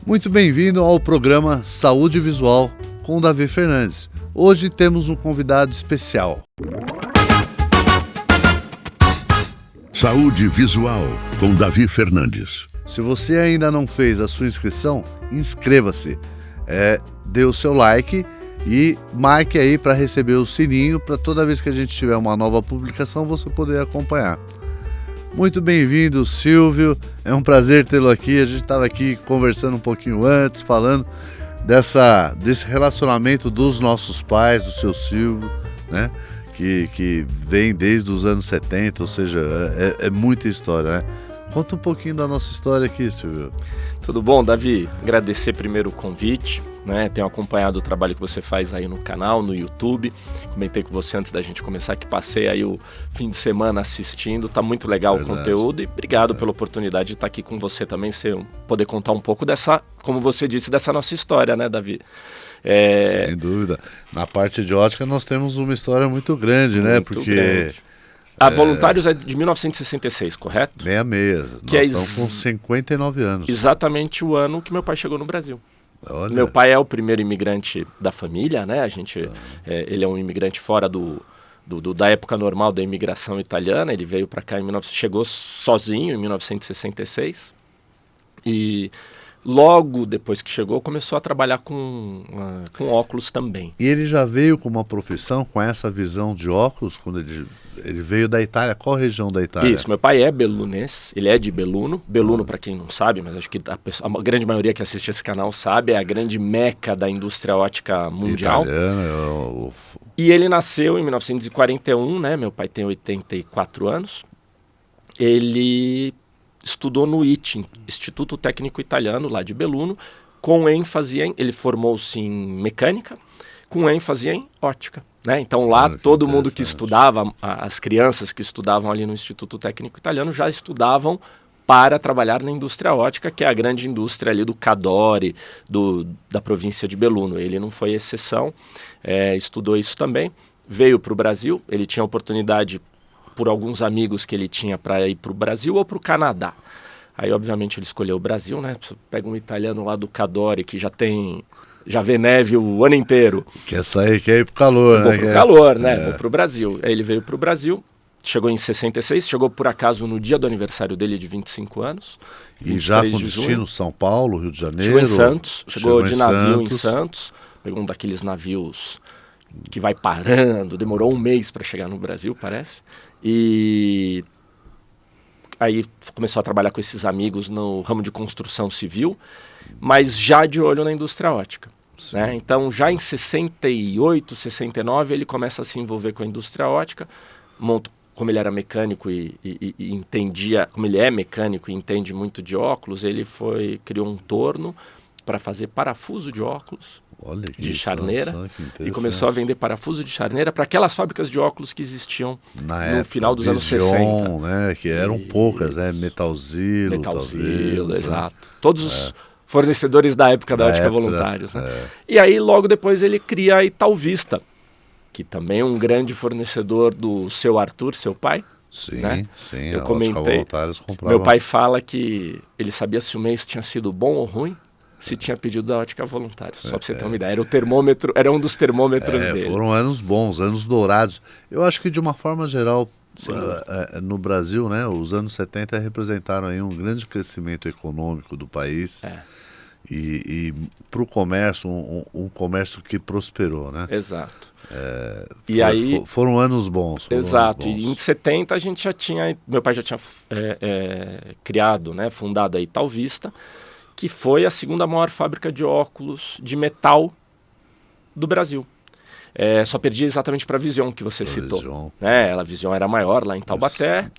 Muito bem-vindo ao programa Saúde Visual com Davi Fernandes. Hoje temos um convidado especial. Saúde Visual com Davi Fernandes. Se você ainda não fez a sua inscrição, inscreva-se. Dê o seu like e marque aí para receber o sininho para toda vez que a gente tiver uma nova publicação você poder acompanhar. Muito bem-vindo, Silvio. É um prazer tê-lo aqui. A gente estava aqui conversando um pouquinho antes, falando desse relacionamento dos nossos pais, do seu Silvio, né? Que vem desde os anos 70, ou seja, é muita história, né? Conta um pouquinho da nossa história aqui, Silvio. Tudo bom, Davi? Agradecer primeiro o convite, né? Tenho acompanhado o trabalho que você faz aí no canal, no YouTube. Comentei com você antes da gente começar que passei aí o fim de semana assistindo. Tá muito legal o conteúdo e obrigado pela oportunidade de estar aqui com você também, poder contar um pouco dessa, como você disse, dessa nossa história, né, Davi? Sem dúvida. Na parte de ótica nós temos uma história muito grande, né? Porque grande. A Voluntários é de 1966, correto? 66. Nós estamos com 59 anos. Exatamente o ano que meu pai chegou no Brasil. Olha. Meu pai é o primeiro imigrante da família, né? Ele é um imigrante fora da época normal da imigração italiana. Ele veio para cá chegou sozinho em 1966 e logo depois que chegou, começou a trabalhar com óculos também. E ele já veio com uma profissão, com essa visão de óculos, quando ele veio da Itália? Qual região da Itália? Isso, meu pai é belunense, ele é de Belluno. Belluno, para quem não sabe, mas acho que a grande maioria que assiste esse canal sabe, é a grande meca da indústria ótica mundial. Italiana. E ele nasceu em 1941, né? Meu pai tem 84 anos. Ele estudou no ITIM, Instituto Técnico Italiano, lá de Belluno, com ênfase ele formou-se em mecânica, com ênfase em ótica. Né? Então lá todo mundo que estudava, as crianças que estudavam ali no Instituto Técnico Italiano já estudavam para trabalhar na indústria ótica, que é a grande indústria ali do Cadore, da província de Belluno. Ele não foi exceção, estudou isso também, veio para o Brasil, ele tinha oportunidade por alguns amigos que ele tinha para ir para o Brasil ou para o Canadá. Aí, obviamente, ele escolheu o Brasil, né? Pega um italiano lá do Cadore que já vê neve o ano inteiro. Quer ir pro calor, né? Vou pro calor, né? Vou pro Brasil. Aí ele veio pro Brasil, chegou em 66, chegou por acaso no dia do aniversário dele de 25 anos. E já com destino São Paulo, Rio de Janeiro? Chegou em Santos, chegou de navio em Santos, pegou um daqueles navios que vai parando, demorou um mês para chegar no Brasil, parece. E aí começou a trabalhar com esses amigos no ramo de construção civil, mas já de olho na indústria ótica. Né? Então já em 68, 69 ele começa a se envolver com a indústria ótica, como ele era mecânico e entendia, como ele é mecânico e entende muito de óculos, ele criou um torno para fazer parafuso de óculos. Olha que de charneira e começou a vender parafuso de charneira para aquelas fábricas de óculos que existiam no final dos anos 60. Né, que eram poucas, né? Metalzilo, exato. Todos os fornecedores da época da ótica Voluntários. Né? E aí, logo depois, ele cria a Italvista, que também é um grande fornecedor do seu Arthur, seu pai. Sim, né? sim. Eu comentei, meu pai fala que ele sabia se o mês tinha sido bom ou ruim, se tinha pedido da ótica Voluntários, só para você ter uma ideia. Era um dos termômetros dele. Foram anos bons, anos dourados. Eu acho que de uma forma geral, no Brasil, né, os anos 70 representaram aí um grande crescimento econômico do país. E para o comércio, um comércio que prosperou, né? Exato. Foram anos bons. Exato. E em 70 a gente meu pai já tinha criado, né, fundado a Italvista, que foi a segunda maior fábrica de óculos de metal do Brasil. Só perdi exatamente para a Vision, que você citou. A Vision era maior lá em Taubaté.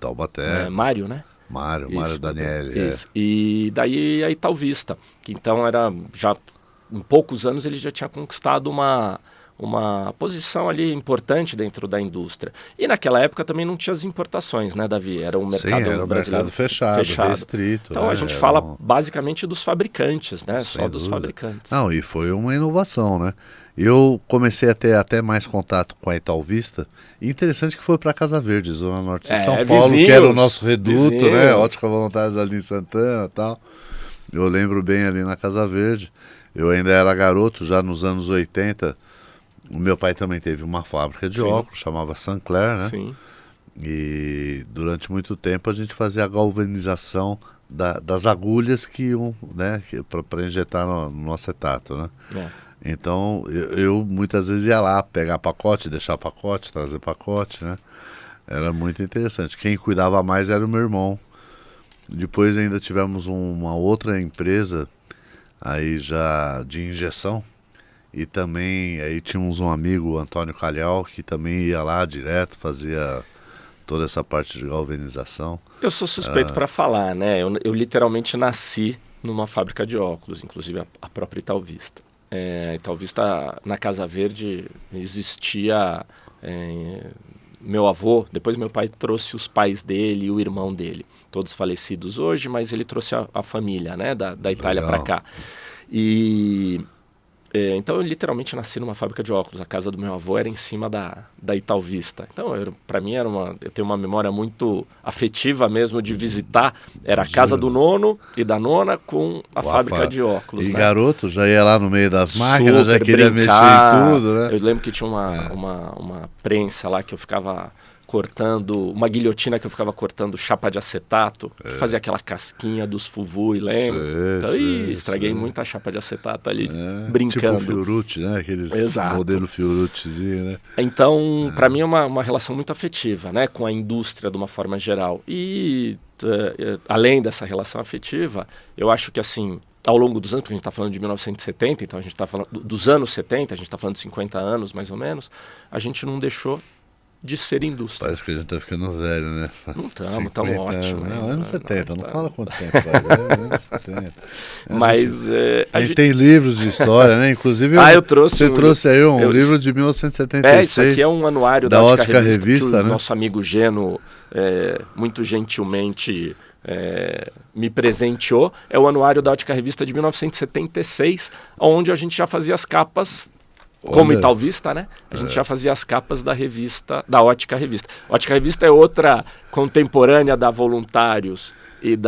Mário, né? Mário Daniele. Isso. E daí a Italvista, que então já em poucos anos ele já tinha conquistado uma posição ali importante dentro da indústria. E naquela época também não tinha as importações, né, Davi? Era um mercado brasileiro mercado fechado, restrito. Então a gente fala basicamente dos fabricantes, né? Só dos fabricantes. Não, e foi uma inovação, né? Eu comecei a ter até mais contato com a Italvista. E interessante que foi para Casa Verde, Zona Norte de São Paulo, que era o nosso reduto, né? Ótica Voluntários ali em Santana e tal. Eu lembro bem ali na Casa Verde, eu ainda era garoto, já nos anos 80, o meu pai também teve uma fábrica de Sim. óculos, chamava Sancler, né? Sim. E durante muito tempo a gente fazia a galvanização das agulhas que iam, né, para injetar no acetato, né? É. Então eu muitas vezes ia lá pegar pacote, deixar pacote, trazer pacote, né? Era muito interessante. Quem cuidava mais era o meu irmão. Depois ainda tivemos uma outra empresa aí já de injeção. E também aí tínhamos um amigo, o Antônio Calhau, que também ia lá direto, fazia toda essa parte de galvanização. Eu sou suspeito para falar, né? Eu literalmente nasci numa fábrica de óculos, inclusive a própria Italvista. Italvista, na Casa Verde, existia... meu avô, depois meu pai trouxe os pais dele e o irmão dele, todos falecidos hoje, mas ele trouxe a família, né, da Itália para cá. E então eu literalmente nasci numa fábrica de óculos. A casa do meu avô era em cima da Italvista. Então para mim eu tenho uma memória muito afetiva mesmo de visitar. Era a casa do nono e da nona com a fábrica de óculos. E né? garoto já ia lá no meio das máquinas, Super já queria brincar. mexer em tudo, né? Eu lembro que tinha uma prensa lá que eu ficava cortando, uma guilhotina que eu ficava cortando chapa de acetato, que fazia aquela casquinha dos Fuvui, lembra? Então, estraguei muita chapa de acetato ali, brincando. Tipo o Fiorucci, né? Aqueles modelo Fioruccizinho, né? Então, para mim é uma relação muito afetiva, né? Com a indústria de uma forma geral. E, além dessa relação afetiva, eu acho que assim... Ao longo dos anos, porque a gente está falando de 1970, então a gente está falando dos anos 70, a gente está falando de 50 anos mais ou menos, a gente não deixou de ser indústria. Parece que a gente tá ficando velho, né? Não estamos ótimo. Não, anos 70, não fala quanto tempo faz, anos 70. Mas a gente tem livros de história, né? Inclusive, você trouxe aí um livro de 1976. Isso aqui é um anuário da Ótica Revista, que né? O nosso amigo Geno, muito gentilmente... me presenteou. É o anuário da Ótica Revista de 1976, onde a gente já fazia as capas, como Italvista, né? A gente já fazia as capas da revista, da Ótica Revista. Ótica Revista é outra contemporânea da Voluntários e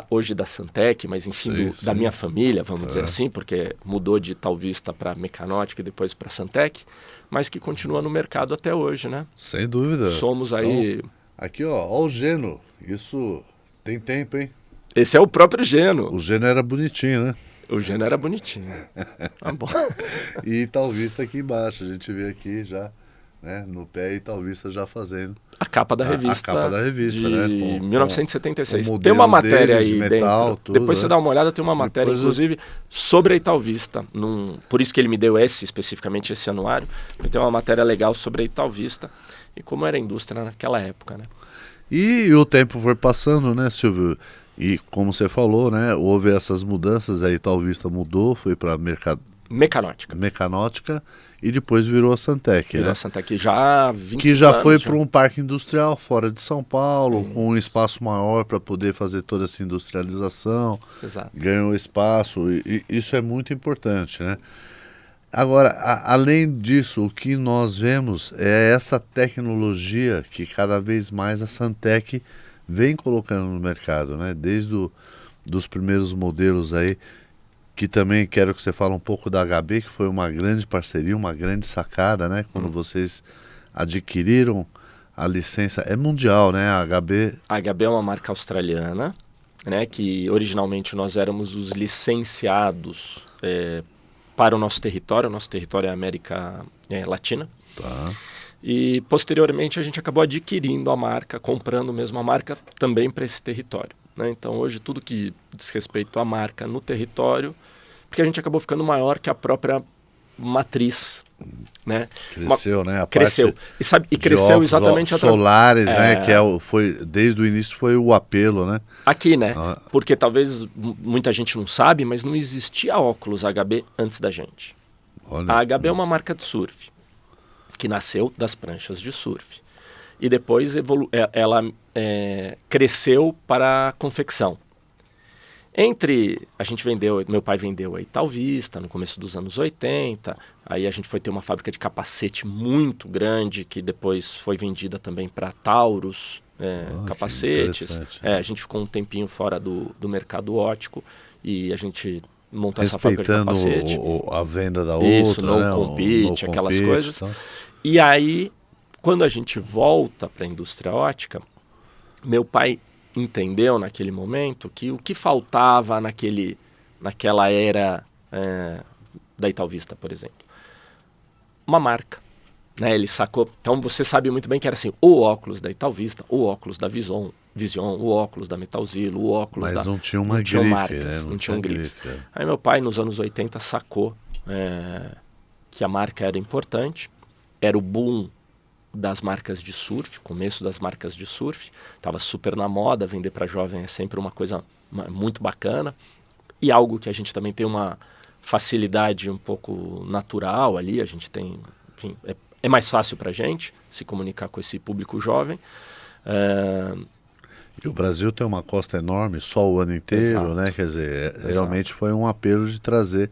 hoje da Santec, mas enfim, da minha família, vamos dizer assim, porque mudou de Italvista para Mecanótica e depois para Santec, mas que continua no mercado até hoje, né? Sem dúvida. Somos aí... Então, aqui, ó o Geno. Isso tem tempo, hein? Esse é o próprio Geno. O Geno era bonitinho, né? O Geno era bonitinho. Bom. E Italvista aqui embaixo, a gente vê aqui já, né, no pé Italvista já fazendo a capa da revista. A capa da revista, de né? 1976. Tem uma matéria aí metal, dentro. tudo, depois você dá uma olhada, tem uma matéria, inclusive, sobre a Italvista. Por isso que ele me deu especificamente esse anuário. Tem uma matéria legal sobre a Italvista e como era a indústria naquela época, né? E o tempo foi passando, né, Silvio? E como você falou, né, houve essas mudanças, a Italvista mudou, foi para Mecanótica e depois virou a Santec, virou né? a Santec já há 25 que já anos, foi para um parque industrial fora de São Paulo, com um espaço maior para poder fazer toda essa industrialização. Exato. Ganhou espaço e isso é muito importante, né? Agora, além disso, o que nós vemos é essa tecnologia que cada vez mais a Santec vem colocando no mercado, né? Desde dos primeiros modelos aí, que também quero que você fale um pouco da HB, que foi uma grande parceria, uma grande sacada, né? Quando vocês adquiriram a licença, é mundial, né? A HB é uma marca australiana, né? Que originalmente nós éramos os licenciados para o nosso território é a América Latina. Tá. E posteriormente a gente acabou adquirindo a marca, comprando mesmo a marca também para esse território, né? Então hoje tudo que diz respeito à marca no território, porque a gente acabou ficando maior que a própria matriz, né? Cresceu, né? Cresceu. E cresceu exatamente solares, né? Que foi desde o início foi o apelo, né? Aqui, né? Porque talvez muita gente não sabe, mas não existia óculos HB antes da gente. Olha. A HB é uma marca de surf, que nasceu das pranchas de surf. E depois ela cresceu para a confecção. Meu pai vendeu a Italvista no começo dos anos 80, aí a gente foi ter uma fábrica de capacete muito grande, que depois foi vendida também para Taurus, capacetes. A gente ficou um tempinho fora do mercado óptico e a gente montou essa fábrica de capacete. Respeitando a venda da Isso, outra, no né? compete, aquelas coisas. Então. E aí, quando a gente volta para a indústria óptica, meu pai entendeu naquele momento que o que faltava naquela era da Italvista, por exemplo, uma marca. Né, ele sacou. Então você sabe muito bem que era assim, o óculos da Italvista, o óculos da Vision, o óculos da Metalzilo, o óculos Mas da... não tinha uma grife, marcas, né? não tinha grifes. Aí meu pai, nos anos 80, sacou que a marca era importante, era o boom das marcas de surf, começo das marcas de surf, estava super na moda, vender para jovem é sempre uma coisa muito bacana, e algo que a gente também tem uma facilidade um pouco natural ali, a gente tem, enfim, é mais fácil para a gente se comunicar com esse público jovem. E o Brasil tem uma costa enorme, só o ano inteiro, Exato. né? Quer dizer, realmente foi um apelo de trazer.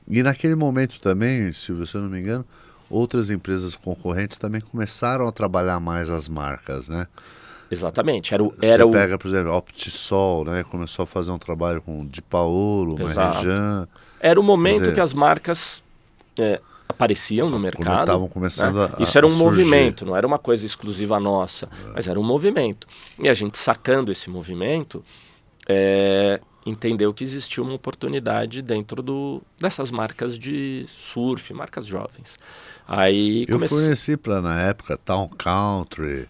E naquele momento também, Silvio, se eu não me engano, outras empresas concorrentes também começaram a trabalhar mais as marcas, né? Exatamente. Você pega, por exemplo, a Optisol, né? Começou a fazer um trabalho com Di Paolo, Marrejan. Era o momento que as marcas apareciam no mercado. Estavam começando a Isso era um surgir. Movimento, não era uma coisa exclusiva nossa, mas era um movimento. E a gente, sacando esse movimento, entendeu que existia uma oportunidade dentro dessas marcas de surf, marcas jovens. Aí Eu forneci para, na época, Town Country,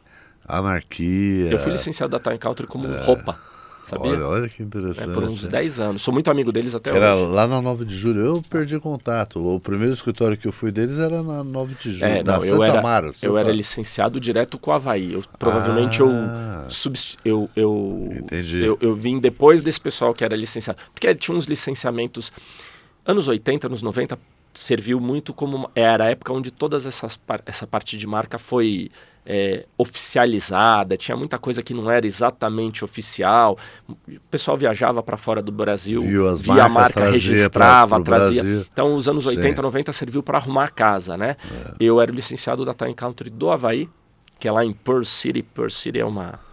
Anarquia. Eu fui licenciado da Town Country como roupa, sabia? Olha que interessante. Por uns 10 anos. Sou muito amigo deles até Era hoje. lá na 9 de Julho. Eu perdi contato. O primeiro escritório que eu fui deles era na 9 de Julho, na Santa Amaro. Eu era licenciado direto com o Havaí. Provavelmente Entendi. Eu vim depois desse pessoal que era licenciado. Porque tinha uns licenciamentos... Anos 80, anos 90, serviu muito como... Era a época onde toda essa parte de marca foi... oficializada, tinha muita coisa que não era exatamente oficial. O pessoal viajava para fora do Brasil, via a marca, registrava, trazia. Então, os anos 80, 90 serviu para arrumar a casa, né? Eu era o licenciado da Town Country do Havaí, que é lá em Pearl City. Pearl City é uma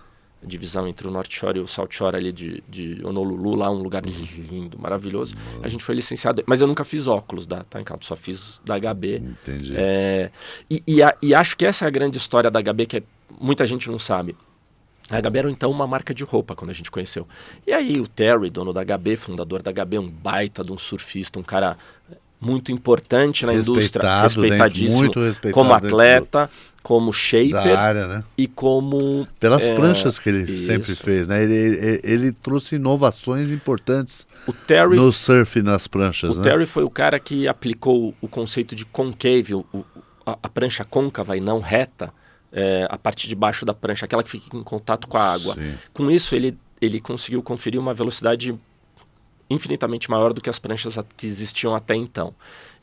divisão entre o North Shore e o South Shore ali de Honolulu, lá um lugar lindo, maravilhoso. A gente foi licenciado, mas eu nunca fiz óculos da Town Country, só fiz da HB. Entendi. E acho que essa é a grande história da HB, que muita gente não sabe. A HB era então uma marca de roupa quando a gente conheceu. E aí o Terry, dono da HB, fundador da HB, um baita de um surfista, um cara muito importante na indústria, respeitadíssimo, muito respeitado como atleta, como shaper da área, né? E como... Pelas pranchas que ele sempre fez, né? Ele trouxe inovações importantes no surf e nas pranchas. O Terry foi o cara que aplicou o conceito de concave, a prancha côncava e não reta, a parte de baixo da prancha, aquela que fica em contato com a água. Sim. Com isso, ele conseguiu conferir uma velocidade infinitamente maior do que as pranchas que existiam até então.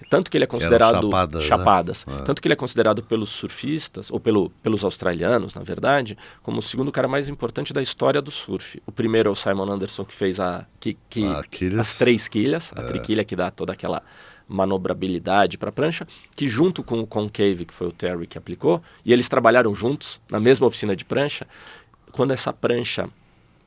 Tanto que ele é considerado... chapadas. Né? Tanto que ele é considerado pelos surfistas, ou pelos australianos, na verdade, como o segundo cara mais importante da história do surf. O primeiro é o Simon Anderson, que fez as 3 quilhas, a triquilha que dá toda aquela manobrabilidade para a prancha, que junto com o concave, que foi o Terry que aplicou, e eles trabalharam juntos na mesma oficina de prancha,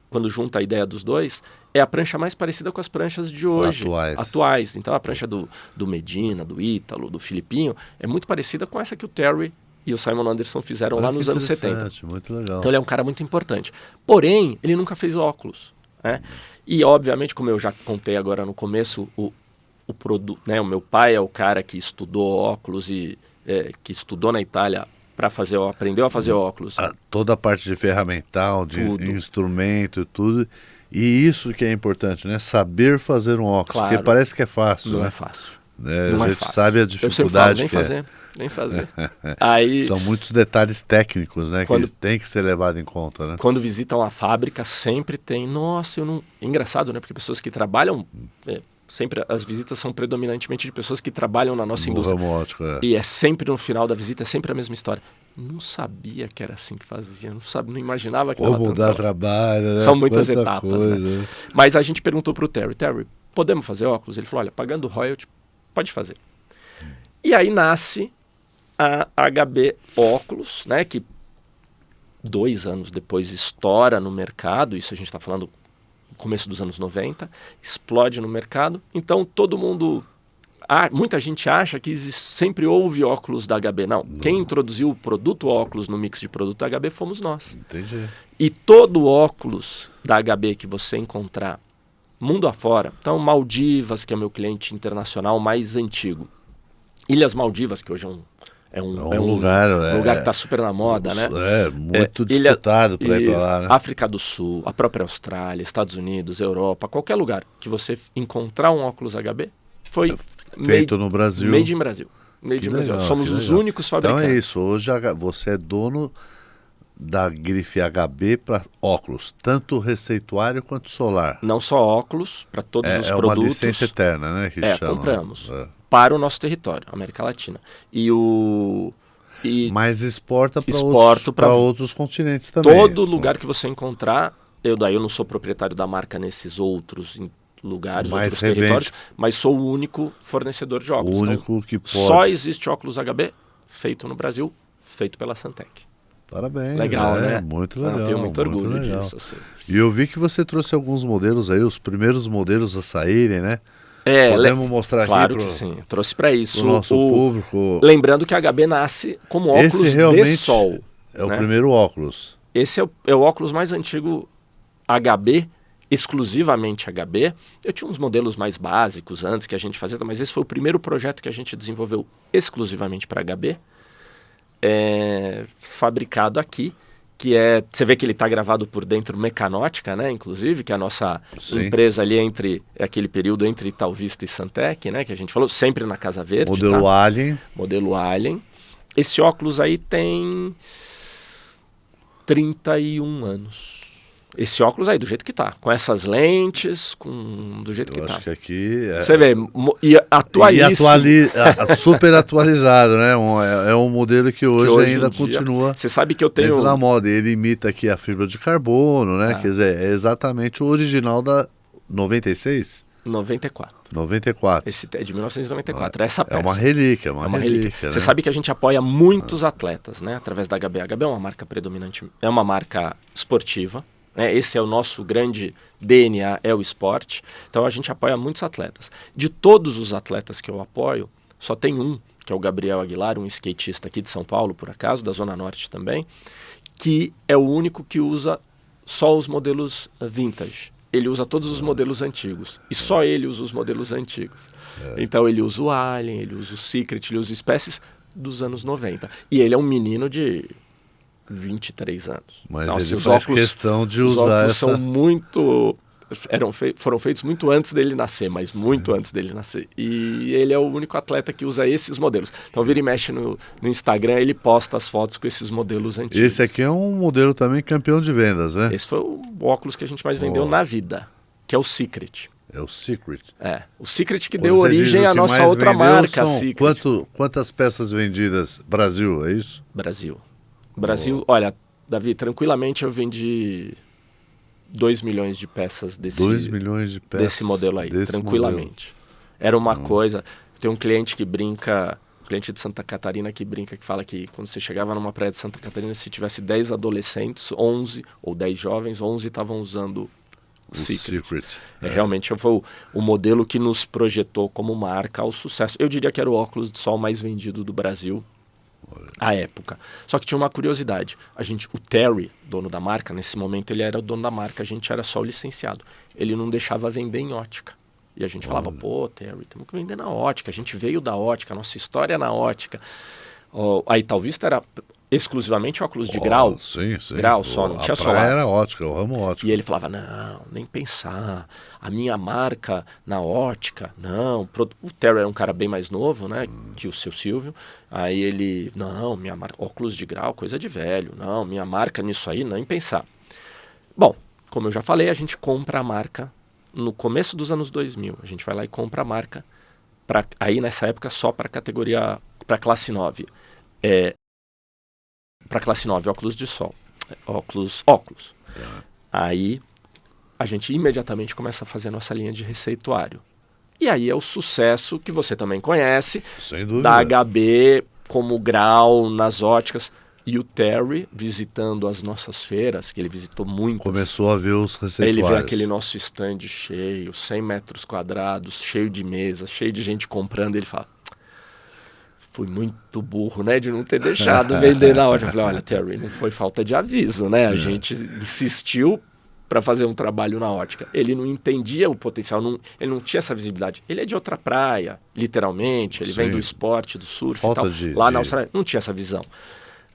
quando junta a ideia dos dois, é a prancha mais parecida com as pranchas de hoje, atuais. Então a prancha do Medina, do Ítalo, do Filipinho, é muito parecida com essa que o Terry e o Simon Anderson fizeram lá nos anos 70. Muito legal. Então ele é um cara muito importante. Porém, ele nunca fez óculos. Né? E obviamente, como eu já contei agora no começo, o produto, né? O meu pai é o cara que estudou óculos e que estudou na Itália aprendeu a fazer óculos. Toda a parte de ferramental, de instrumento e tudo. E isso que é importante, né? Saber fazer um óculos, claro, porque parece que é fácil. Não né? é fácil. A gente sabe a dificuldade vem fazer. Aí, são muitos detalhes técnicos, né? Que tem que ser levado em conta, né? Quando visitam a fábrica, sempre tem... Nossa, engraçado, né? Porque pessoas que trabalham... Sempre as visitas são predominantemente de pessoas que trabalham na nossa indústria. Ramo óptico, E é sempre no final da visita, é sempre a mesma história. Não sabia que era assim que fazia, não imaginava que dava tanto dar trabalho, né? São muitas etapas, né? Mas a gente perguntou para o Terry, podemos fazer óculos? Ele falou, olha, pagando royalty, pode fazer. E aí nasce a HB Óculos, né? Que 2 anos depois estoura no mercado, isso a gente está falando começo dos anos 90, explode no mercado, então todo mundo... muita gente acha que sempre houve óculos da HB. Não, quem introduziu o produto óculos no mix de produto da HB fomos nós. Entendi. E todo óculos da HB que você encontrar mundo afora, então Maldivas, que é meu cliente internacional mais antigo, Ilhas Maldivas, que hoje é um lugar que está super na moda, né? Muito disputado para ir para lá, né? África do Sul, a própria Austrália, Estados Unidos, Europa, qualquer lugar que você encontrar um óculos HB, foi feito no Brasil. Made in Brasil. Made in Brasil. Somos os únicos fabricantes. Então é isso, hoje você é dono da grife HB para óculos, tanto receituário quanto solar. Não só óculos, para todos os produtos. É uma licença eterna, né? Que chama. Compramos. Para o nosso território, América Latina. Mas exporta para outros continentes também. Todo lugar que você encontrar, eu não sou proprietário da marca nesses outros lugares, outros territórios, mas sou o único fornecedor de óculos. O único que pode. Só existe óculos HB feito no Brasil, feito pela Santec. Parabéns. Legal, né? Muito legal. Eu tenho muito orgulho disso. Assim. E eu vi que você trouxe alguns modelos aí, os primeiros modelos a saírem, né? Podemos mostrar claro aqui que sim. Trouxe para isso. O nosso público. Lembrando que a HB nasce como óculos de sol. É o primeiro óculos. Esse é o óculos mais antigo HB, exclusivamente HB. Eu tinha uns modelos mais básicos antes que a gente fazia, mas esse foi o primeiro projeto que a gente desenvolveu exclusivamente para HB. Fabricado aqui, que você vê que ele está gravado por dentro Mecanótica, né, inclusive, que é a nossa empresa ali aquele período entre Italvista e Santec, né, que a gente falou, sempre na Casa Verde. Modelo Alien. Modelo Alien. Esse óculos aí tem 31 anos. Esse óculos aí, do jeito que tá. Com essas lentes, do jeito que tá. Acho que aqui... Você vê, atualíssimo. Super atualizado, né? É um modelo que hoje ainda continua... Você sabe que eu tenho... na moda. Ele imita aqui a fibra de carbono, né? Quer dizer, é exatamente o original da 96? 94. Esse é de 1994, essa peça. É uma relíquia, uma relíquia. Você sabe que a gente apoia muitos atletas, né? Através da HB. A HB é uma marca predominante, é uma marca esportiva. Esse é o nosso grande DNA, é o esporte. Então a gente apoia muitos atletas. De todos os atletas que eu apoio, só tem um, que é o Gabriel Aguilar, um skatista aqui de São Paulo, por acaso, da Zona Norte também, que é o único que usa só os modelos vintage. Ele usa todos os modelos antigos. E só ele usa os modelos antigos. Então ele usa o Alien, ele usa o Secret, ele usa o Species dos anos 90. E ele é um menino de 23 anos. Mas ele faz questão de usar essa... são muito... foram feitos muito antes dele nascer, mas muito antes dele nascer. E ele é o único atleta que usa esses modelos. Então vira e mexe no Instagram, ele posta as fotos com esses modelos antigos. Esse aqui é um modelo também campeão de vendas, né? Esse foi o óculos que a gente mais vendeu na vida, que é o Secret. É o Secret. O Secret que deu origem à nossa outra marca, Secret. Quantas peças vendidas? Brasil, é isso? Brasil, olha, Davi, tranquilamente eu vendi 2 milhões de peças desse modelo aí, tranquilamente. Era uma coisa... Tem um cliente que brinca, cliente de Santa Catarina que brinca, que fala que quando você chegava numa praia de Santa Catarina, se tivesse 10 adolescentes, 11, ou 10 jovens, 11 estavam usando o Secret. Realmente foi o modelo que nos projetou como marca ao sucesso. Eu diria que era o óculos de sol mais vendido do Brasil à época. Só que tinha uma curiosidade. O Terry, dono da marca, nesse momento ele era o dono da marca, a gente era só o licenciado. Ele não deixava vender em ótica. E a gente falava, pô, Terry, temos que vender na ótica. A gente veio da ótica, nossa história é na ótica. A Italvista era exclusivamente óculos de grau. Sim. Grau só, não tinha solar. Era ótica, o ramo ótico. E ele falava, não, nem pensar. A minha marca na ótica, não. O Terry era um cara bem mais novo, né, que o seu Silvio. Aí ele, não, minha marca, óculos de grau, coisa de velho. Não, minha marca nisso aí, nem pensar. Bom, como eu já falei, a gente compra a marca no começo dos anos 2000. A gente vai lá e compra a marca, aí nessa época só para categoria, para classe 9. Para classe 9, óculos de sol. Óculos. Aí a gente imediatamente começa a fazer a nossa linha de receituário. E aí é o sucesso que você também conhece, sem dúvida, da HB como grau nas óticas. E o Terry, visitando as nossas feiras, que ele visitou muitas. Começou a ver os receituários. Ele vê aquele nosso stand cheio, 100 metros quadrados, cheio de mesas, cheio de gente comprando. Ele fala, fui muito burro, né, de não ter deixado vender na loja. Eu falei, olha, Terry, não foi falta de aviso, né? A gente insistiu para fazer um trabalho na ótica. Ele não entendia o potencial, ele não tinha essa visibilidade. Ele é de outra praia, literalmente. Ele vem do esporte, do surf falta e tal. Lá na Austrália, não tinha essa visão.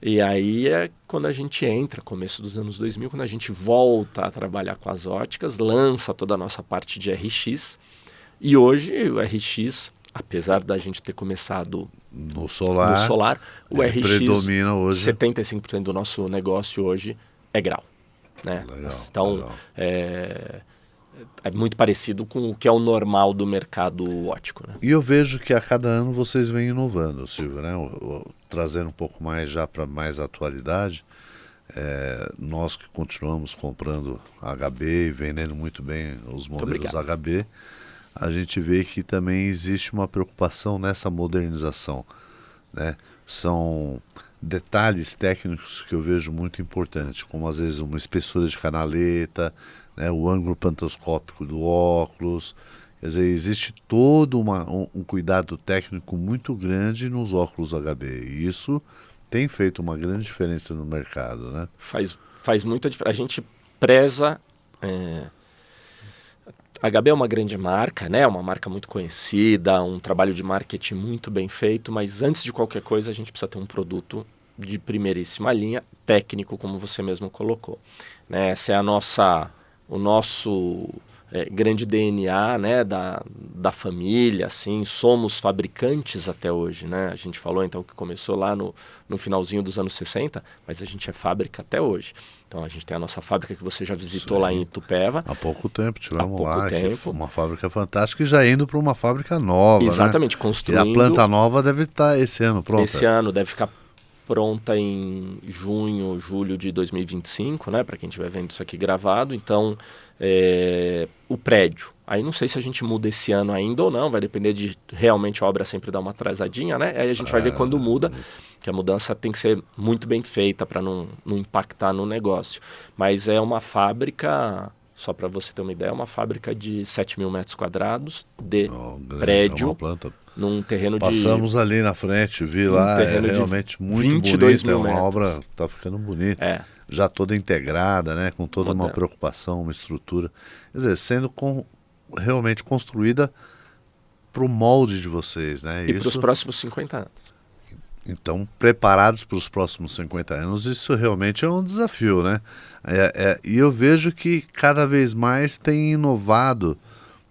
E aí é quando a gente entra, começo dos anos 2000, quando a gente volta a trabalhar com as óticas, lança toda a nossa parte de RX. E hoje o RX, apesar da gente ter começado no solar o RX predomina hoje. 75% do nosso negócio hoje é grau. Né? Legal, então, legal. É muito parecido com o que é o normal do mercado óptico. Né? E eu vejo que a cada ano vocês vêm inovando, Silvio, né? Trazendo um pouco mais já para mais atualidade. Nós que continuamos comprando HB e vendendo muito bem os modelos HB, a gente vê que também existe uma preocupação nessa modernização, né? São detalhes técnicos que eu vejo muito importantes, como às vezes uma espessura de canaleta, né, o ângulo pantoscópico do óculos. Quer dizer, existe todo um cuidado técnico muito grande nos óculos HB. E isso tem feito uma grande diferença no mercado, né? Faz muita diferença. A gente preza... A HB é uma grande marca, né? Uma marca muito conhecida, um trabalho de marketing muito bem feito, mas antes de qualquer coisa a gente precisa ter um produto de primeiríssima linha, técnico, como você mesmo colocou. Né? Essa é o nosso grande DNA, né? da família, assim, somos fabricantes até hoje. Né? A gente falou então que começou lá no finalzinho dos anos 60, mas a gente é fábrica até hoje. Então a gente tem a nossa fábrica que você já visitou. Sim. Lá em Itupeva. Há pouco tempo tivemos lá, uma fábrica fantástica e já indo para uma fábrica nova. Exatamente, né? construindo. E a planta nova deve estar esse ano pronta. Esse ano deve ficar pronta em junho, julho de 2025, né? Para quem estiver vendo isso aqui gravado. Então, o prédio. Aí não sei se a gente muda esse ano ainda ou não, vai depender de realmente a obra sempre dar uma atrasadinha, né? Aí a gente vai ver quando muda, que a mudança tem que ser muito bem feita para não impactar no negócio. Mas é uma fábrica, só para você ter uma ideia, é uma fábrica de 7 mil metros quadrados de prédio. É uma planta. Num terreno Passamos ali na frente, vi lá, é realmente muito bonito, é uma obra, tá ficando bonita. Já toda integrada, né, com toda uma preocupação, uma estrutura. Quer dizer, sendo realmente construída para o molde de vocês, né? E para os próximos 50 anos. Então, preparados para os próximos 50 anos, isso realmente é um desafio, né? E eu vejo que cada vez mais tem inovado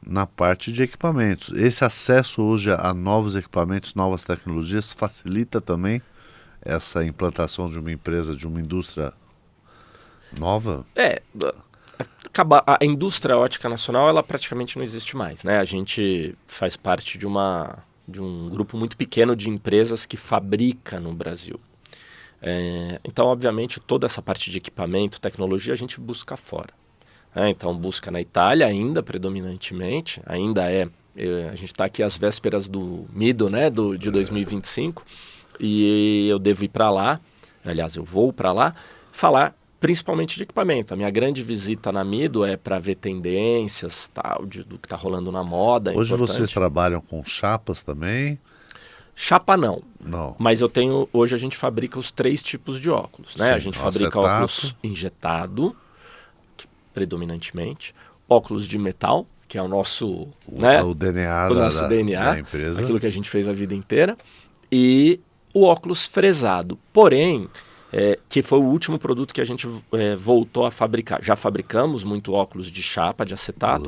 na parte de equipamentos. Esse acesso hoje a novos equipamentos, novas tecnologias, facilita também essa implantação de uma empresa, de uma indústria nova? A indústria óptica nacional, ela praticamente não existe mais, né? A gente faz parte de um grupo muito pequeno de empresas que fabrica no Brasil. Então, obviamente, toda essa parte de equipamento, tecnologia, a gente busca fora. Então, busca na Itália ainda, predominantemente, a gente está aqui às vésperas do MIDO, né, de 2025, e eu devo ir para lá, aliás, eu vou para lá, falar principalmente de equipamento. A minha grande visita na MIDO é para ver tendências, tal, do que está rolando na moda. Hoje vocês trabalham com chapas também? Chapa não. Não. Mas hoje a gente fabrica os 3 tipos de óculos, né? Sim, a gente fabrica óculos injetado, predominantemente, óculos de metal, que é o nosso, o DNA, da empresa, aquilo que a gente fez a vida inteira, e o óculos fresado. Porém, que foi o último produto que a gente voltou a fabricar. Já fabricamos muito óculos de chapa, de acetato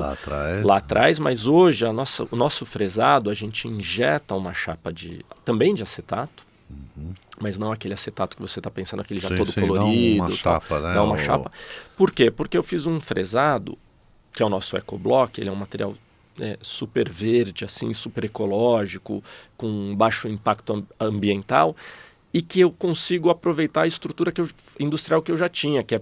lá atrás, mas hoje o nosso fresado, a gente injeta uma chapa também de acetato, mas não aquele acetato que você está pensando, aquele já todo colorido. Não uma chapa, né? Não uma chapa. Por quê? Porque eu fiz um fresado, que é o nosso EcoBlock, ele é um material super verde, assim, super ecológico, com baixo impacto ambiental, e que eu consigo aproveitar a estrutura industrial que eu já tinha, que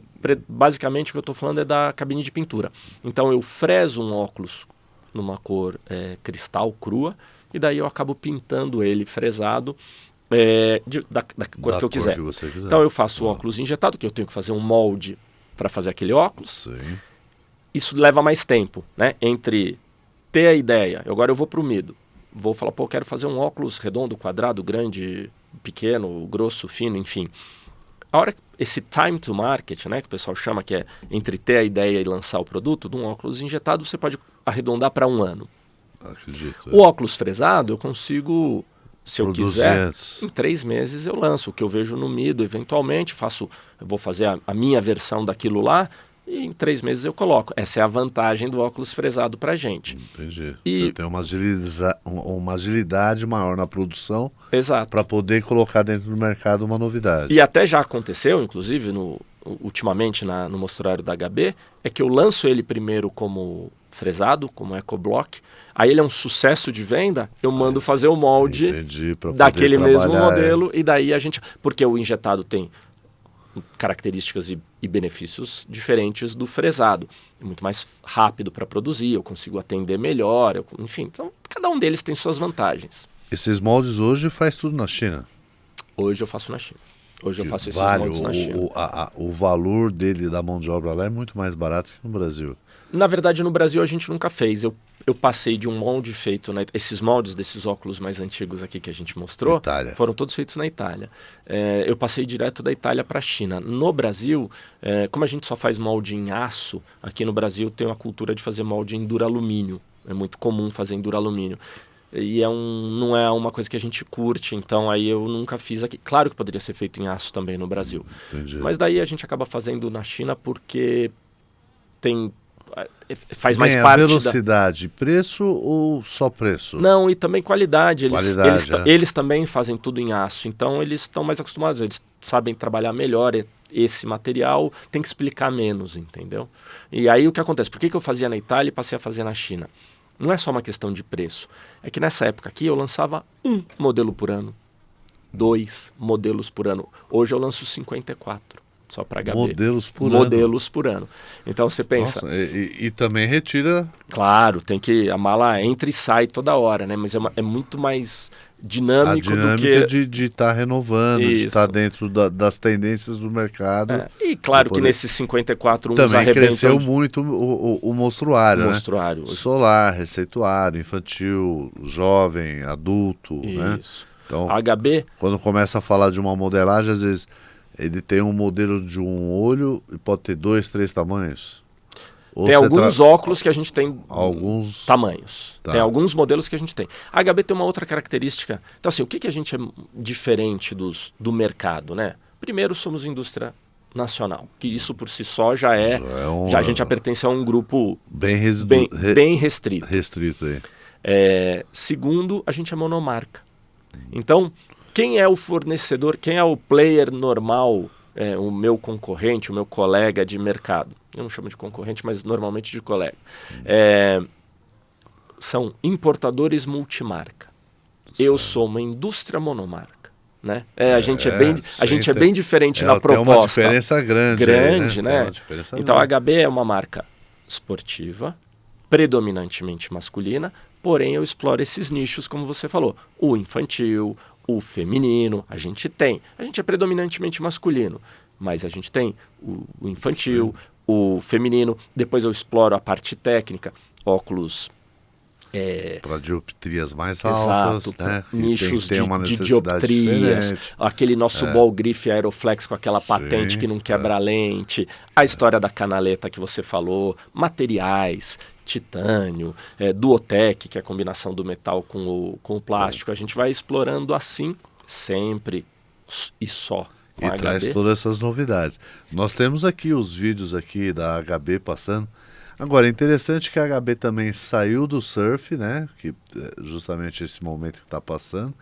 basicamente o que eu estou falando é da cabine de pintura. Então eu freso um óculos numa cor cristal crua, e daí eu acabo pintando ele fresado Da cor que eu quiser. Que você quiser. Então eu faço o óculos injetado, que eu tenho que fazer um molde para fazer aquele óculos. Sim. Isso leva mais tempo, né? Entre ter a ideia, agora eu vou para o mido. Vou falar, pô, eu quero fazer um óculos redondo, quadrado, grande, pequeno, grosso, fino, enfim. A hora, esse time to market, né, que o pessoal chama, que é entre ter a ideia e lançar o produto, de um óculos injetado, você pode arredondar para 1 ano. Acredito. O óculos fresado, eu consigo, se eu Produzir quiser, antes. em 3 meses eu lanço. O que eu vejo no mido, eventualmente, eu vou fazer a minha versão daquilo lá, e em 3 meses eu coloco. Essa é a vantagem do óculos fresado para a gente. Entendi. E- Você tem uma agilidade maior na produção Exato. para poder colocar dentro do mercado uma novidade. E até já aconteceu, inclusive, ultimamente no mostruário da HB, é que eu lanço ele primeiro como fresado, como EcoBlock, aí ele é um sucesso de venda, eu mando fazer o molde Entendi, pra poder daquele mesmo trabalhar, modelo, e daí a gente... Porque o injetado tem características e benefícios diferentes do fresado. É muito mais rápido para produzir, eu consigo atender melhor, enfim. Então, cada um deles tem suas vantagens. Esses moldes hoje faz tudo na China. Hoje eu faço na China. Hoje eu faço esses Vale, moldes na China. o valor dele, da mão de obra lá, é muito mais barato que no Brasil. Na verdade, no Brasil a gente nunca fez. Eu passei de um molde feito... Esses moldes desses óculos mais antigos aqui que a gente mostrou, Itália. foram todos feitos na Itália. Eu passei direto da Itália para a China. No Brasil, como a gente só faz molde em aço, aqui no Brasil tem uma cultura de fazer molde em duralumínio. É muito comum fazer em duralumínio. E não é uma coisa que a gente curte, então aí eu nunca fiz aqui. Claro que poderia ser feito em aço também no Brasil. Entendi. Mas daí a gente acaba fazendo na China porque faz mais Bem, parte a velocidade, preço ou só preço? Não, e também qualidade. Qualidade, Eles também fazem tudo em aço, então eles estão mais acostumados, eles sabem trabalhar melhor esse material, tem que explicar menos, entendeu? E aí o que acontece? Por que eu fazia na Itália e passei a fazer na China? Não é só uma questão de preço. É que nessa época aqui eu lançava 1 modelo por ano, 2 modelos por ano. Hoje eu lanço 54. Só para HB. Modelos por ano. Então você pensa... Nossa, e também retira... Claro, a mala entra e sai toda hora, né? Mas é muito mais dinâmico a do dinâmica que... de estar renovando, de Isso. estar dentro das tendências do mercado. E claro que nesses 54 uns também arrebentam cresceu muito o mostruário, né? mostruário. Solar, receituário, infantil, jovem, adulto, né? Isso. Então, A HB, quando começa a falar de uma modelagem, às vezes ele tem um modelo de um olho e pode ter 2, 3 tamanhos. Ou tem você alguns óculos que a gente tem alguns tamanhos. Tá. Tem alguns modelos que a gente tem. A HB tem uma outra característica. Então, assim, o que a gente é diferente do mercado, né? Primeiro, somos indústria nacional, que isso por si só já a gente já pertence a um grupo bem restrito. Restrito aí. Segundo, a gente é monomarca. Então, quem é o fornecedor, quem é o player normal, o meu concorrente, o meu colega de mercado? Eu não chamo de concorrente, mas normalmente de colega. São importadores multimarca. Eu sou uma indústria monomarca. Né? A gente é bem diferente na proposta. Tem uma diferença grande. Grande, aí, né? Tem uma diferença Então grande. a HB é uma marca esportiva, predominantemente masculina, porém eu exploro esses nichos, como você falou. O infantil, o feminino, a gente é predominantemente masculino, mas a gente tem o infantil, o feminino, depois eu exploro a parte técnica, óculos... para dioptrias mais altas, Exato, né? nichos tem uma de necessidade dioptrias, diferente. aquele nosso ball grip Aeroflex com aquela patente que não quebra a lente, a história da canaleta que você falou, materiais, titânio, Duotec, que é a combinação do metal com o plástico. A gente vai explorando assim, sempre e só. Com E a traz HB. todas essas novidades. Nós temos aqui os vídeos aqui da HB passando. Agora, é interessante que a HB também saiu do surf, né? Que é justamente esse momento que está passando.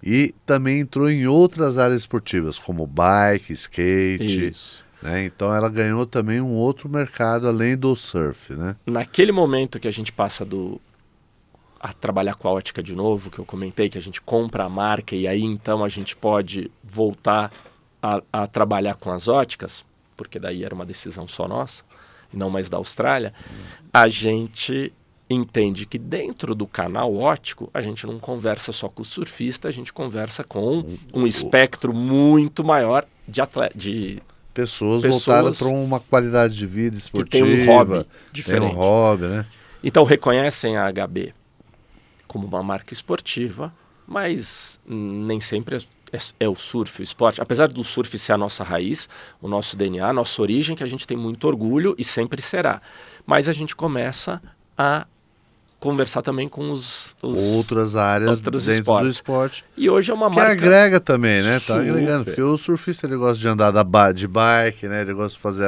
E também entrou em outras áreas esportivas, como bike, skate. Isso. Né? Então ela ganhou também um outro mercado além do surf, né? Naquele momento que a gente passa a trabalhar com a ótica de novo, que eu comentei, que a gente compra a marca e aí então a gente pode voltar a trabalhar com as óticas, porque daí era uma decisão só nossa, e não mais da Austrália, a gente entende que dentro do canal ótico a gente não conversa só com o surfista, a gente conversa com um espectro muito maior de pessoas voltadas para uma qualidade de vida esportiva. Que tem um hobby diferente. Tem um hobby, né? Então reconhecem a HB como uma marca esportiva, mas nem sempre é o surf, o esporte. Apesar do surf ser a nossa raiz, o nosso DNA, a nossa origem, que a gente tem muito orgulho e sempre será. Mas a gente começa a conversar também com os outras áreas outros dentro esportes. do esporte. E hoje é uma que marca... agrega também, né? Tá Super. agregando. Porque o surfista ele gosta de andar de bike, né? Ele gosta de fazer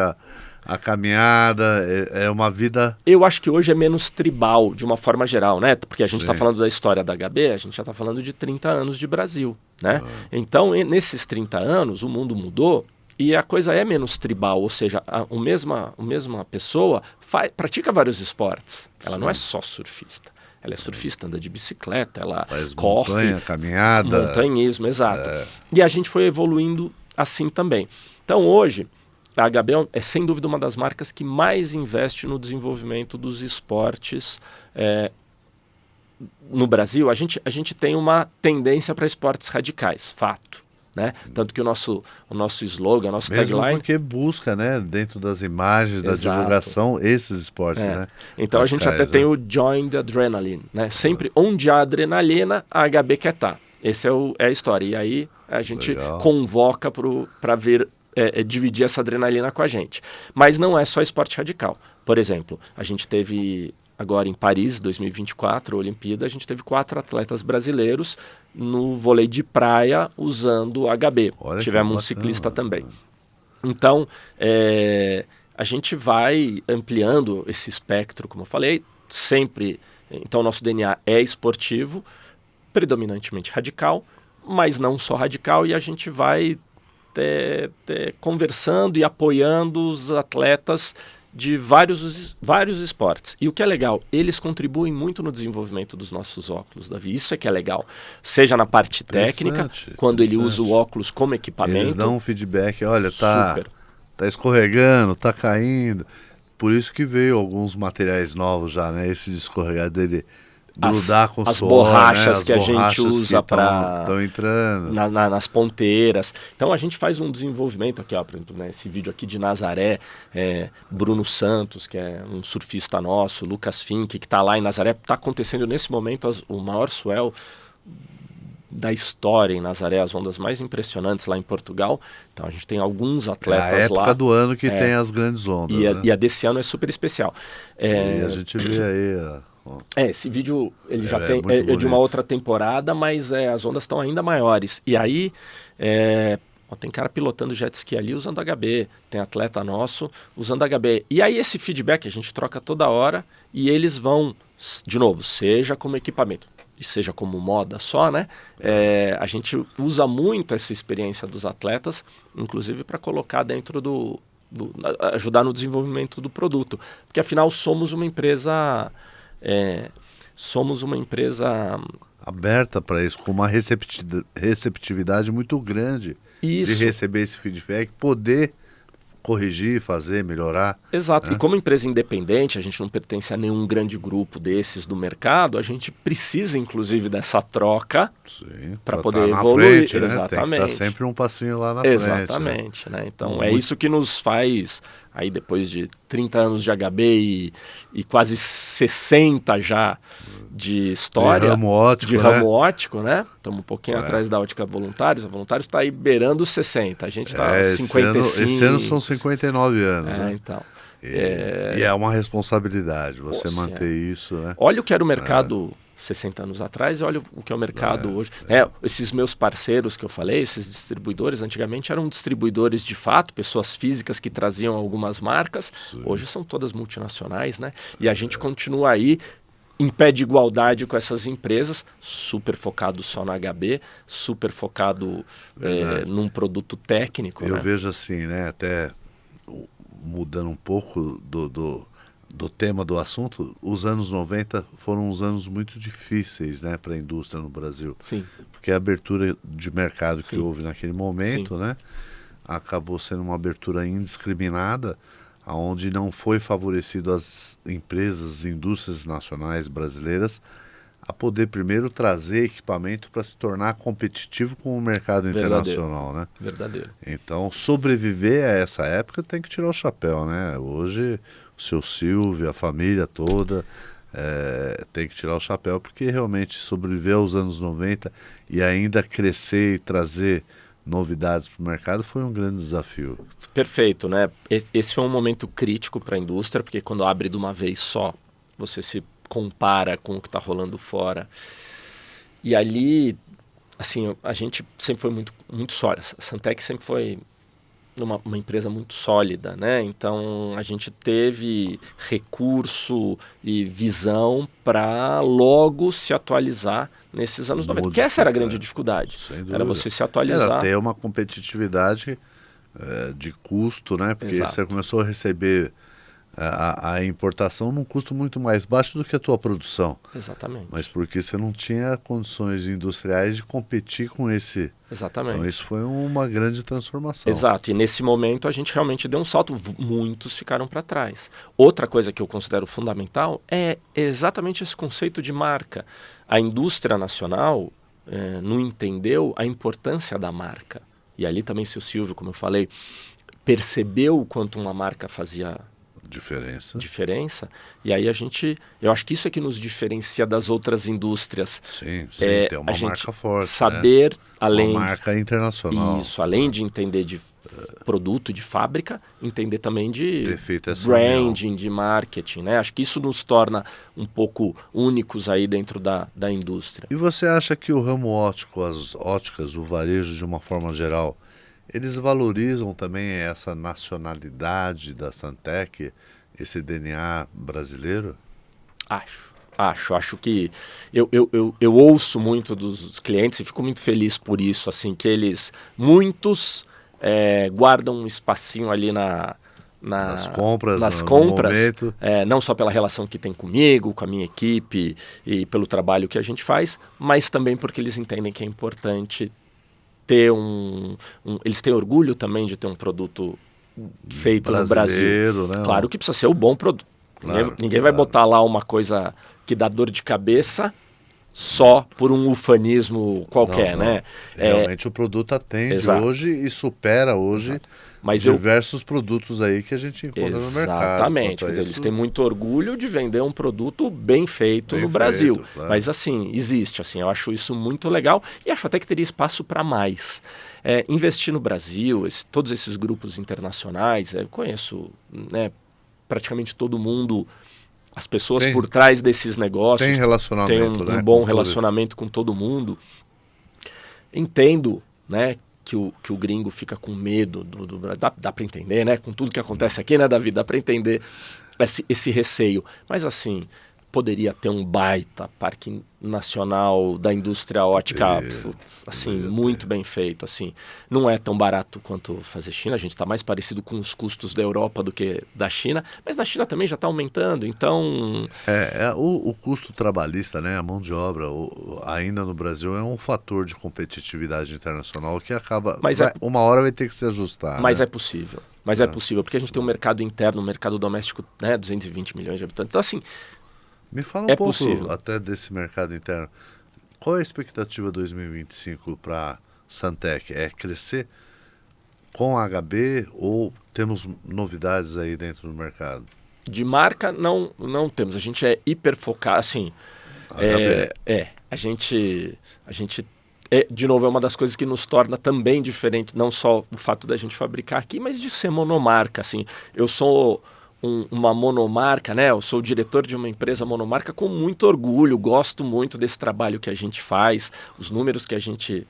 a caminhada, é uma vida... Eu acho que hoje é menos tribal, de uma forma geral, né? Porque a gente está Sim. falando da história da HB, a gente já está falando de 30 anos de Brasil, né? Então, nesses 30 anos, o mundo mudou e a coisa é menos tribal, ou seja, a mesma pessoa pratica vários esportes. Ela não é só surfista. Ela é surfista, anda de bicicleta, ela Faz corre. montanha, caminhada. Montanhismo, exato. E a gente foi evoluindo assim também. Então, hoje... A HB é sem dúvida uma das marcas que mais investe no desenvolvimento dos esportes no Brasil. A gente tem uma tendência para esportes radicais, fato. Né? Tanto que o nosso slogan, a nossa Mesmo tagline... porque busca, né, dentro das imagens, da Exato. divulgação, esses esportes, né? Então a gente até tem o Join the Adrenaline. Né? Sempre onde há adrenalina, a HB quer estar. Essa é a história. E aí a gente convoca para ver... dividir essa adrenalina com a gente. Mas não é só esporte radical. Por exemplo, a gente teve agora em Paris, 2024, a Olimpíada, a gente teve 4 atletas brasileiros no vôlei de praia usando HB. Olha, tivemos um ciclista também. Então, a gente vai ampliando esse espectro, como eu falei, sempre. Então, nosso DNA é esportivo, predominantemente radical, mas não só radical, e a gente vai conversando e apoiando os atletas de vários esportes. E o que é legal, eles contribuem muito no desenvolvimento dos nossos óculos, Davi. Isso é que é legal. Seja na parte técnica, quando ele usa o óculos como equipamento. Eles dão um feedback, olha, tá escorregando, tá caindo. Por isso que veio alguns materiais novos já, né? Esse de escorregar dele grudar com as suor, borrachas, né? As que a gente usa para estão entrando nas ponteiras. Então a gente faz um desenvolvimento aqui, ó, por exemplo, né, esse vídeo aqui de Nazaré, Bruno Santos, que é um surfista nosso, Lucas Fink, que está lá em Nazaré, está acontecendo nesse momento o maior swell da história em Nazaré, as ondas mais impressionantes lá em Portugal. Então a gente tem alguns atletas lá. É a época do ano que tem as grandes ondas. E a desse ano é super especial. E a gente vê aí... esse vídeo ele já tem de uma outra temporada, mas as ondas estão ainda maiores. E aí tem cara pilotando jet ski ali usando HB, tem atleta nosso usando HB. E aí esse feedback a gente troca toda hora e eles vão, de novo, seja como equipamento e seja como moda só, né? A gente usa muito essa experiência dos atletas, inclusive para colocar dentro ajudar no desenvolvimento do produto. Porque afinal somos uma empresa... somos uma empresa aberta para isso, com uma receptividade muito grande de receber esse feedback, poder corrigir, fazer, melhorar. Exato. Né? E como empresa independente, a gente não pertence a nenhum grande grupo desses do mercado, a gente precisa, inclusive, dessa troca para poder evoluir. Frente, né? Exatamente. Tem que estar sempre um passinho lá na frente. Né? Então, é isso que nos faz, aí depois de 30 anos de HB e quase 60 já de história. De ramo ótico, né? Estamos um pouquinho atrás da Ótica Voluntários. A Voluntários está aí beirando os 60. A gente está 55. Esse ano são 59 anos. Né? Então. E é uma responsabilidade você manter isso. Né? Olha o que era o mercado 60 anos atrás e olha o que é o mercado hoje. Esses meus parceiros que eu falei, esses distribuidores, antigamente eram distribuidores de fato, pessoas físicas que traziam algumas marcas. Hoje são todas multinacionais, né? E a gente continua aí em pé de igualdade com essas empresas, super focado só na HB, super focado num produto técnico. Eu vejo assim, né, até mudando um pouco do tema do assunto, os anos 90 foram uns anos muito difíceis, né, para a indústria no Brasil. Sim. Porque a abertura de mercado que houve naquele momento, né, acabou sendo uma abertura indiscriminada, onde não foi favorecido as empresas, as indústrias nacionais brasileiras a poder primeiro trazer equipamento para se tornar competitivo com o mercado internacional, né? Verdadeiro. Então, sobreviver a essa época tem que tirar o chapéu, né? Hoje, o seu Silvio, a família toda, tem que tirar o chapéu, porque realmente sobreviver aos anos 90 e ainda crescer e trazer novidades para o mercado foi um grande desafio. Perfeito, né? Esse foi um momento crítico para a indústria, porque quando abre de uma vez só, você se compara com o que está rolando fora. E ali, assim, a gente sempre foi muito sólida. A Santec sempre foi uma empresa muito sólida, né? Então a gente teve recurso e visão para logo se atualizar nesses anos 90. Porque essa era a grande dificuldade. Era você se atualizar. Era ter uma competitividade de custo, né? Porque Exato. você começou a receber a importação num custo muito mais baixo do que a tua produção. Exatamente. Mas porque você não tinha condições industriais de competir com esse. Exatamente. Então isso foi uma grande transformação. Exato. E nesse momento a gente realmente deu um salto. Muitos ficaram para trás. Outra coisa que eu considero fundamental é exatamente esse conceito de marca. A indústria nacional não entendeu a importância da marca. E ali também, seu Silvio, como eu falei, percebeu o quanto uma marca fazia diferença. E aí eu acho que isso é que nos diferencia das outras indústrias. Sim, tem uma marca forte. Saber, uma marca internacional. Isso, além de entender de produto, de fábrica, entender também de branding, de marketing, né? Acho que isso nos torna um pouco únicos aí dentro da indústria. E você acha que o ramo óptico, as óticas, o varejo de uma forma geral, eles valorizam também essa nacionalidade da Santec, esse DNA brasileiro? Acho que eu ouço muito dos clientes e fico muito feliz por isso, assim, que muitos guardam um espacinho ali nas compras, não só pela relação que tem comigo, com a minha equipe e pelo trabalho que a gente faz, mas também porque eles entendem que é importante ter eles têm orgulho também de ter um produto feito no Brasil. Né? Claro que precisa ser o bom produto. Ninguém vai botar lá uma coisa que dá dor de cabeça só por um ufanismo qualquer, né? Realmente o produto atende hoje e supera hoje diversos produtos aí que a gente encontra no mercado. Exatamente. Quer dizer, eles têm muito orgulho de vender um produto bem feito no Brasil. Claro. Mas assim, existe. Assim, eu acho isso muito legal e acho até que teria espaço para mais. Investir no Brasil, todos esses grupos internacionais, eu conheço, né, praticamente todo mundo. As pessoas por trás desses negócios têm relacionamento, têm um bom relacionamento com todo mundo. Entendo, né, que o gringo fica com medo do dá para entender, né, com tudo que acontece aqui, né, Davi, dá para entender esse receio. Mas assim, poderia ter um baita parque nacional da indústria ótica, assim, muito bem feito, assim. Não é tão barato quanto fazer China, a gente está mais parecido com os custos da Europa do que da China, mas na China também já está aumentando, então... O custo trabalhista, né, a mão de obra, ainda no Brasil é um fator de competitividade internacional que acaba... uma hora vai ter que se ajustar. Mas né? é possível, é possível, porque a gente tem um mercado interno, um mercado doméstico, né, 220 milhões de habitantes, então assim... Me fala um pouco até desse mercado interno. Qual é a expectativa 2025 para Santec? É crescer com a HB ou temos novidades aí dentro do mercado? De marca, não temos. A gente é hiper focado, assim... A gente de novo, é uma das coisas que nos torna também diferente, não só o fato da gente fabricar aqui, mas de ser monomarca, assim. Eu sou... uma monomarca, né? Eu sou o diretor de uma empresa monomarca com muito orgulho, gosto muito desse trabalho que a gente faz, os números que a gente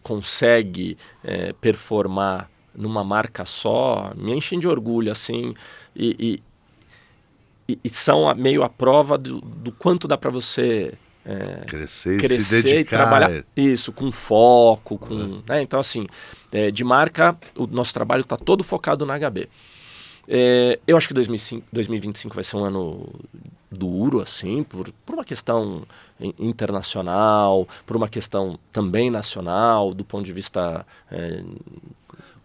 consegue performar numa marca só, me enchem de orgulho, assim, e são meio a prova do quanto dá para você crescer e se dedicar. E trabalhar isso, com foco, né? Então, assim, de marca, o nosso trabalho está todo focado na HB. Eu acho que 2025 vai ser um ano duro, assim, por uma questão internacional, por uma questão também nacional, do ponto de vista...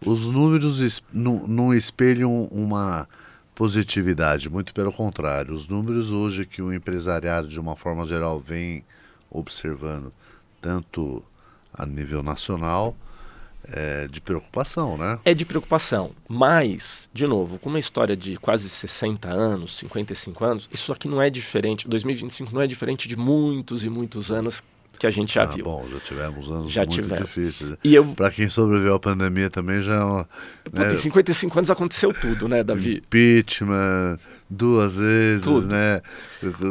Os números não espelham uma positividade, muito pelo contrário. Os números hoje que o empresariado, de uma forma geral, vem observando, tanto a nível nacional, é de preocupação, né? É de preocupação, mas, de novo, com uma história de quase 60 anos, 55 anos, isso aqui não é diferente, 2025 não é diferente de muitos e muitos anos que a gente já viu. Bom, já tivemos anos Já muito tivemos. difíceis. E eu, Para quem sobreviveu à pandemia também já é uma... puta, em 55 anos aconteceu tudo, né, Davi? Impeachment, 2 vezes, Tudo. né?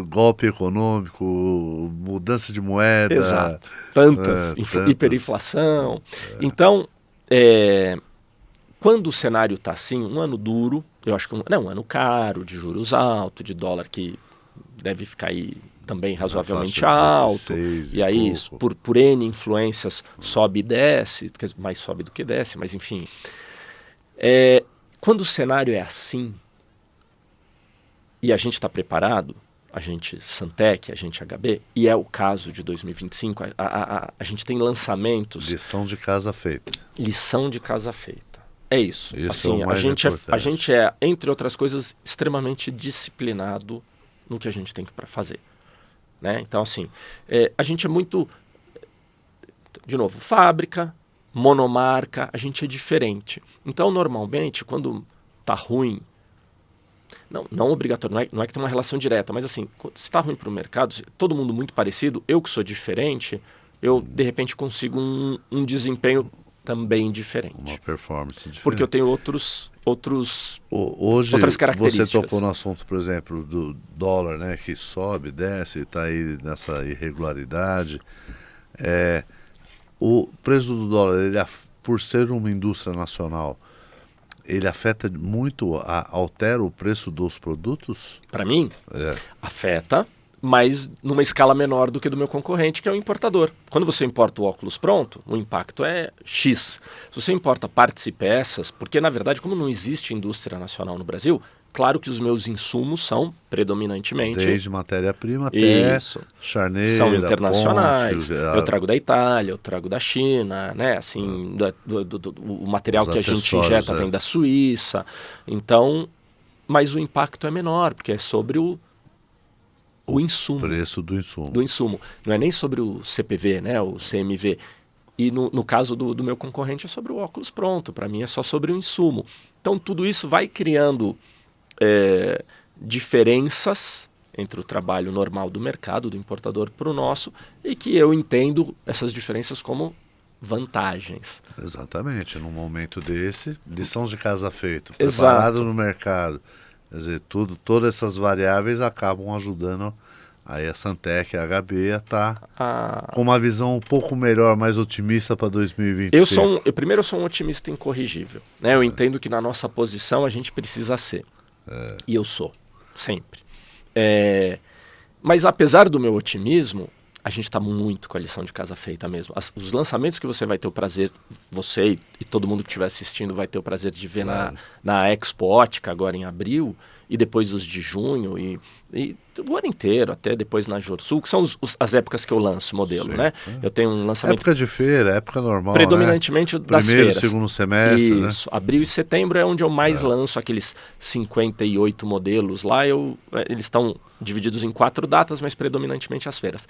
Golpe econômico, mudança de moeda. Exato. Tantas, tantas. hiperinflação. Então, quando o cenário está assim, um ano duro, eu acho que um ano caro, de juros altos, de dólar que deve ficar aí também razoavelmente alto, e aí isso, por N influências sobe e desce, mais sobe do que desce, mas enfim. Quando o cenário é assim, e a gente está preparado, a gente Santec, a gente HB, e é o caso de 2025, a gente tem lançamentos... Lição de casa feita. Lição de casa feita. É isso. Isso assim, é o mais importante. a gente é, entre outras coisas, extremamente disciplinado no que a gente tem para fazer. Né? Então, assim, a gente é muito, de novo, fábrica, monomarca, a gente é diferente. Então, normalmente, quando tá ruim, não obrigatório, não é que tem uma relação direta, mas assim, se tá ruim para o mercado, todo mundo muito parecido, eu que sou diferente, eu, de repente, consigo um desempenho também diferente. Uma performance diferente. Porque eu tenho outras características. Você tocou no assunto, por exemplo, do dólar, né, que sobe, desce, está aí nessa irregularidade. O preço do dólar, por ser uma indústria nacional, ele afeta muito, altera o preço dos produtos? Para mim, afeta, mas numa escala menor do que do meu concorrente, que é o importador. Quando você importa o óculos pronto, o impacto é X. Se você importa partes e peças, porque na verdade, como não existe indústria nacional no Brasil, claro que os meus insumos são predominantemente... Desde matéria-prima até charneira, são internacionais. ponte, Eu trago da Itália, eu trago da China, né? Assim, o material que a gente injeta vem da Suíça. Então, mas o impacto é menor, porque é sobre o insumo. O preço do insumo. Do insumo. Não é nem sobre o CPV, né? O CMV. E no caso do meu concorrente é sobre o óculos pronto. Para mim é só sobre o insumo. Então, tudo isso vai criando diferenças entre o trabalho normal do mercado, do importador, para o nosso, e que eu entendo essas diferenças como vantagens. Exatamente. Num momento desse, lição de casa feita, Exato. Preparado no mercado. Quer dizer, todas essas variáveis acabam ajudando aí a Santec, a HB, a estar com uma visão um pouco melhor, mais otimista para 2025. Primeiro, eu sou um otimista incorrigível. Né? Eu entendo que na nossa posição a gente precisa ser. E eu sou, sempre. Mas apesar do meu otimismo, a gente está muito com a lição de casa feita mesmo. Os lançamentos que você vai ter o prazer, você e todo mundo que estiver assistindo vai ter o prazer de ver na Expo Ótica agora em abril, e depois os de junho, e o ano inteiro, até depois na Jorsul, que são as épocas que eu lanço modelo, Sim, né? Eu tenho um lançamento... Época de feira, época normal, predominantemente, né? das Primeiro, feiras. segundo semestre, Isso, né? Abril e setembro é onde eu mais lanço aqueles 58 modelos lá. Eles estão divididos em 4 datas, mas predominantemente as feiras.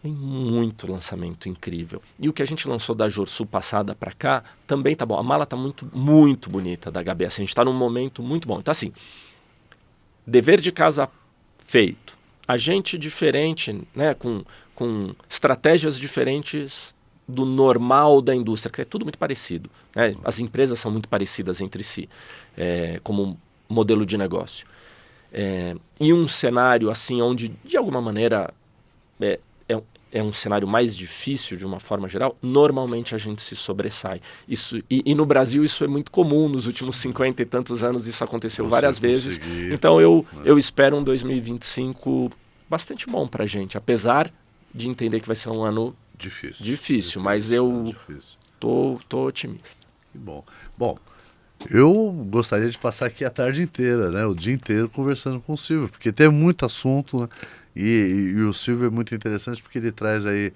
Tem muito lançamento incrível. E o que a gente lançou da Jorsul passada para cá também tá bom. A mala tá muito, muito bonita da HB. Assim, a gente tá num momento muito bom. Então, assim, dever de casa feito. A gente diferente, né, com estratégias diferentes do normal da indústria, que é tudo muito parecido. Né? As empresas são muito parecidas entre si, como modelo de negócio. E um cenário assim, onde, de alguma maneira... é um cenário mais difícil de uma forma geral, normalmente a gente se sobressai. E no Brasil isso é muito comum, nos últimos 50 e tantos anos isso aconteceu várias vezes. Então eu espero um 2025 bastante bom pra gente, apesar de entender que vai ser um ano difícil, mas eu tô otimista. Que bom. Bom, eu gostaria de passar aqui a tarde inteira, né, o dia inteiro conversando com o Silvio, porque tem muito assunto, né? E o Silvio é muito interessante porque ele traz aí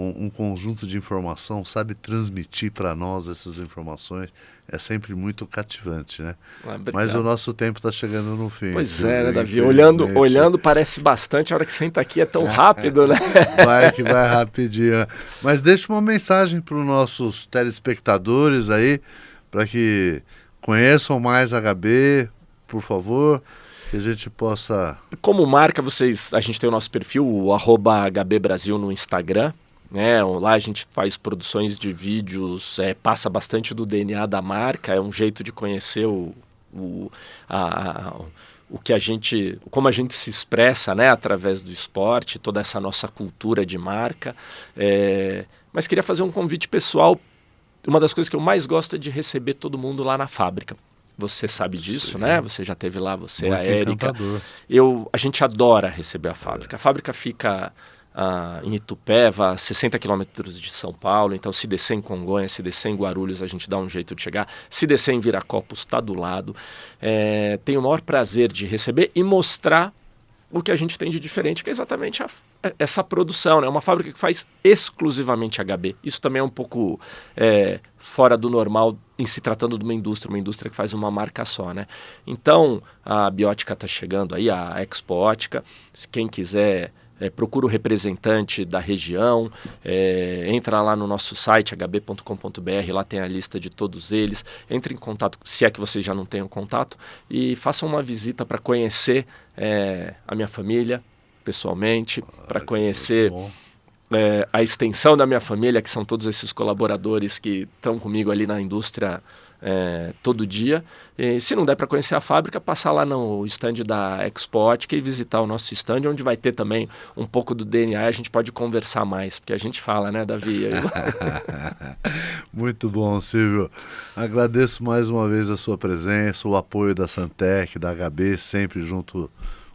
um conjunto de informação, sabe transmitir para nós essas informações, é sempre muito cativante, né? Mas o nosso tempo está chegando no fim. Pois é, né, Davi? Olhando parece bastante, a hora que senta aqui é tão rápido, né? Vai rapidinho, né? Mas deixa uma mensagem para os nossos telespectadores aí, para que conheçam mais a HB, por favor, que a gente possa... Como marca, a gente tem o nosso perfil, o @HBBrasil no Instagram, né? Lá a gente faz produções de vídeos, passa bastante do DNA da marca, é um jeito de conhecer como a gente se expressa, né? Através do esporte, toda essa nossa cultura de marca. Mas queria fazer um convite pessoal. Uma das coisas que eu mais gosto é de receber todo mundo lá na fábrica. Você sabe disso, sim, né? Você já esteve lá, você, a Érica. A gente adora receber a fábrica. A fábrica fica em Itupeva, 60 quilômetros de São Paulo. Então, se descer em Congonhas, se descer em Guarulhos, a gente dá um jeito de chegar. Se descer em Viracopos, está do lado. Tenho o maior prazer de receber e mostrar o que a gente tem de diferente, que é exatamente essa produção, né? Uma fábrica que faz exclusivamente HB. Isso também é um pouco fora do normal em se tratando de uma indústria que faz uma marca só, né? Então, a Biótica está chegando aí, a Expo Ótica. Quem quiser, procura o representante da região, entra lá no nosso site, hb.com.br, lá tem a lista de todos eles. Entre em contato, se é que vocês já não tenham contato, e façam uma visita para conhecer a minha família, pessoalmente, para conhecer a extensão da minha família, que são todos esses colaboradores que estão comigo ali na indústria todo dia. E, se não der para conhecer a fábrica, passar lá no stand da Expo Ótica e visitar o nosso stand, onde vai ter também um pouco do DNA, a gente pode conversar mais, porque a gente fala, né, Davi? Muito bom, Silvio. Agradeço mais uma vez a sua presença, o apoio da Santec, da HB, sempre junto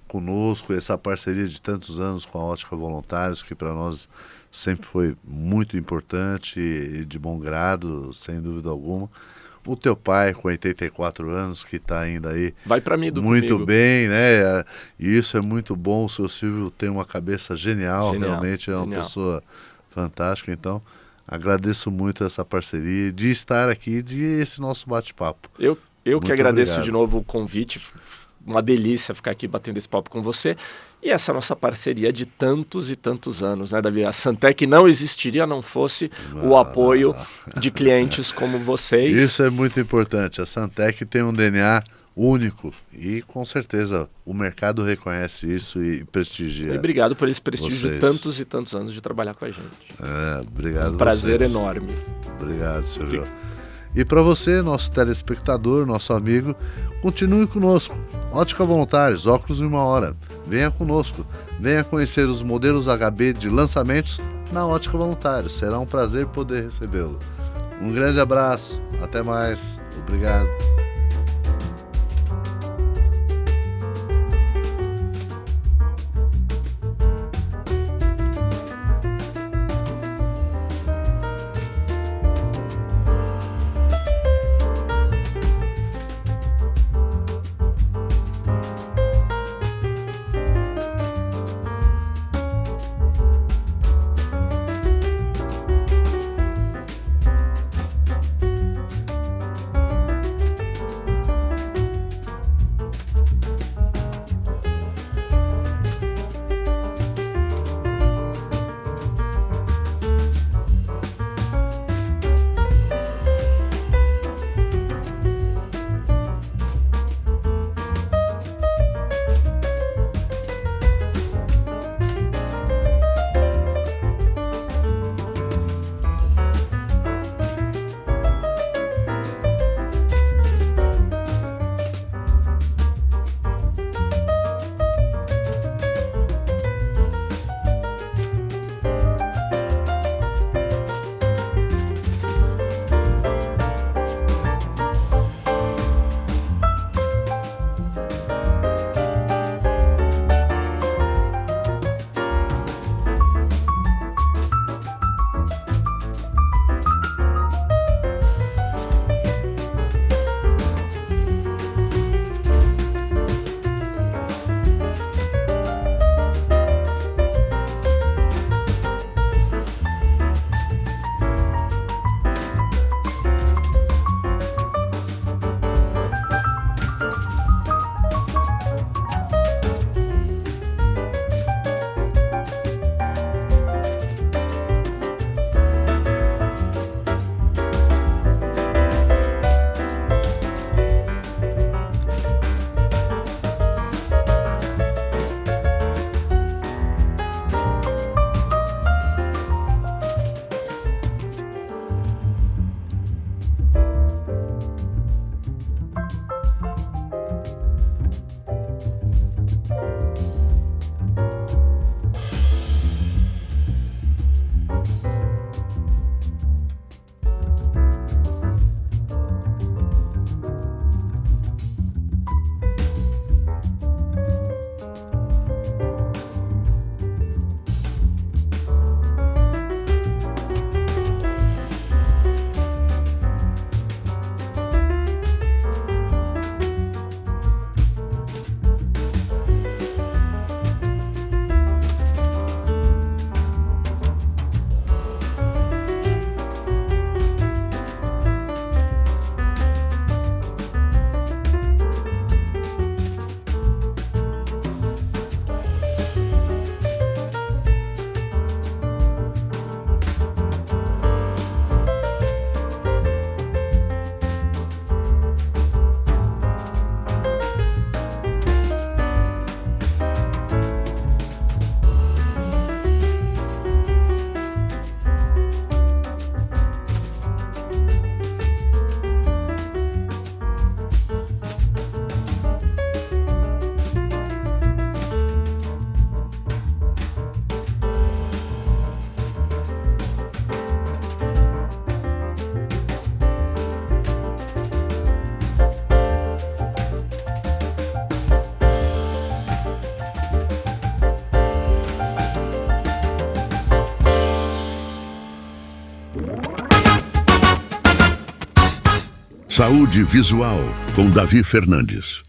conosco, essa parceria de tantos anos com a Ótica Voluntários, que para nós sempre foi muito importante e de bom grado, sem dúvida alguma. O teu pai, com 84 anos, que está ainda aí vai para mim muito comigo. Bem, né? E isso é muito bom. O seu Silvio tem uma cabeça genial. Realmente é uma pessoa fantástica. Então, agradeço muito essa parceria, de estar aqui, de esse nosso bate-papo. Eu que agradeço de novo o convite. Uma delícia ficar aqui batendo esse papo com você. E essa nossa parceria de tantos e tantos anos, né, Davi? A Santec não existiria não fosse o apoio de clientes como vocês. Isso é muito importante. A Santec tem um DNA único e, com certeza, o mercado reconhece isso e prestigia. E obrigado por esse prestígio de tantos e tantos anos de trabalhar com a gente. Obrigado. Um prazer enorme. Obrigado, Silvio. E para você, nosso telespectador, nosso amigo, continue conosco. Ótica Voluntários, óculos em 1 hora. Venha conosco. Venha conhecer os modelos HB de lançamentos na Ótica Voluntários. Será um prazer poder recebê-lo. Um grande abraço. Até mais. Obrigado. Saúde visual com Davi Fernandes.